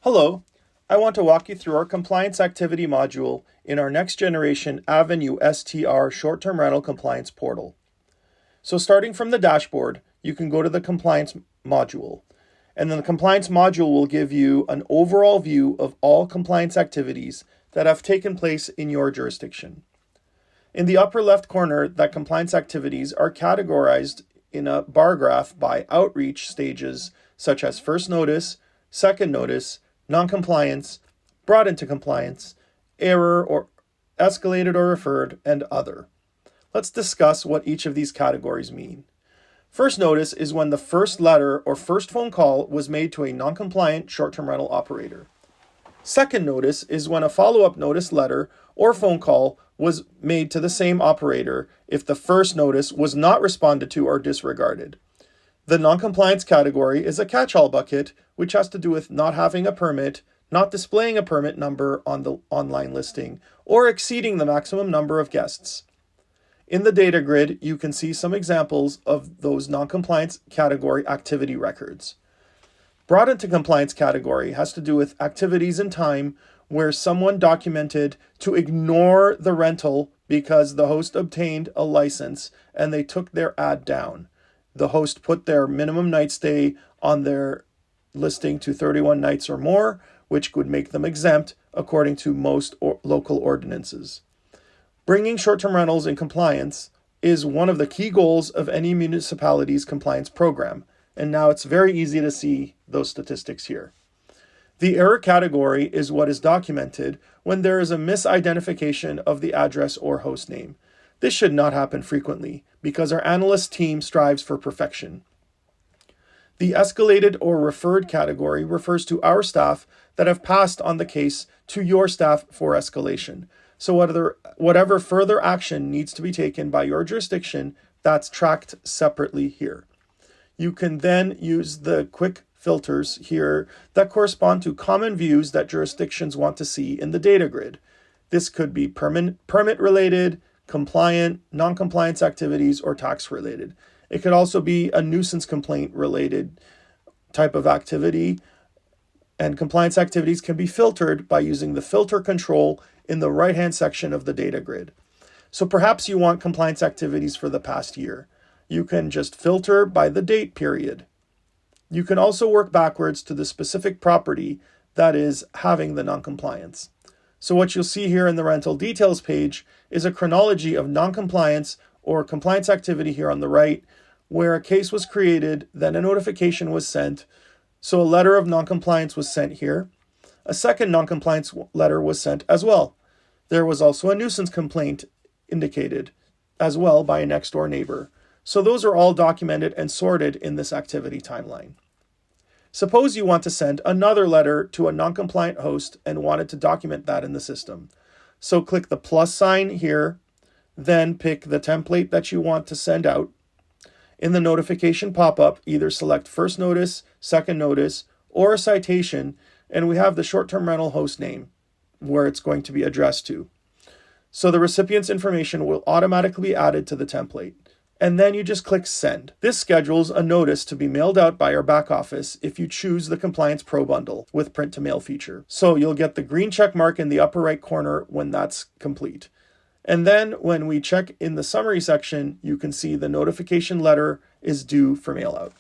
Hello, I want to walk you through our compliance activity module in our next generation Avenue STR short-term rental compliance portal. So starting from the dashboard, you can go to the compliance module, and then the compliance module will give you an overall view of all compliance activities that have taken place in your jurisdiction. In the upper left corner, that compliance activities are categorized in a bar graph by outreach stages such as first notice, second notice, non-compliance, brought into compliance, error or escalated or referred, and other. Let's discuss what each of these categories mean. First notice is when the first letter or first phone call was made to a non-compliant short-term rental operator. Second notice is when a follow-up notice letter or phone call was made to the same operator if the first notice was not responded to or disregarded. The non-compliance category is a catch-all bucket, which has to do with not having a permit, not displaying a permit number on the online listing, or exceeding the maximum number of guests. In the data grid, you can see some examples of those non-compliance category activity records. Brought into compliance category has to do with activities in time where someone documented to ignore the rental because the host obtained a license and they took their ad down. The host put their minimum night stay on their listing to 31 nights or more, which would make them exempt according to most local ordinances. Bringing short-term rentals in compliance is one of the key goals of any municipality's compliance program, and now it's very easy to see those statistics here. The error category is what is documented when there is a misidentification of the address or host name. This should not happen frequently because our analyst team strives for perfection. The escalated or referred category refers to our staff that have passed on the case to your staff for escalation. So whatever further action needs to be taken by your jurisdiction, that's tracked separately here. You can then use the quick filters here that correspond to common views that jurisdictions want to see in the data grid. This could be permit-related, compliant, non-compliance activities, or tax-related. It could also be a nuisance complaint-related type of activity, and compliance activities can be filtered by using the filter control in the right-hand section of the data grid. So perhaps you want compliance activities for the past year. You can just filter by the date period. You can also work backwards to the specific property that is having the non-compliance. So what you'll see here in the rental details page is a chronology of non-compliance or compliance activity here on the right, where a case was created, then a notification was sent. So a letter of non-compliance was sent here. A second non-compliance letter was sent as well. There was also a nuisance complaint indicated as well by a next door neighbor. So those are all documented and sorted in this activity timeline. Suppose you want to send another letter to a non-compliant host and wanted to document that in the system. So click the plus sign here, then pick the template that you want to send out. In the notification pop-up, either select first notice, second notice, or a citation, and we have the short-term rental host name where it's going to be addressed to. So the recipient's information will automatically be added to the template. And then you just click send. This schedules a notice to be mailed out by our back office if you choose the Compliance Pro bundle with print to mail feature. So you'll get the green check mark in the upper right corner when that's complete. And then when we check in the summary section, you can see the notification letter is due for mail out.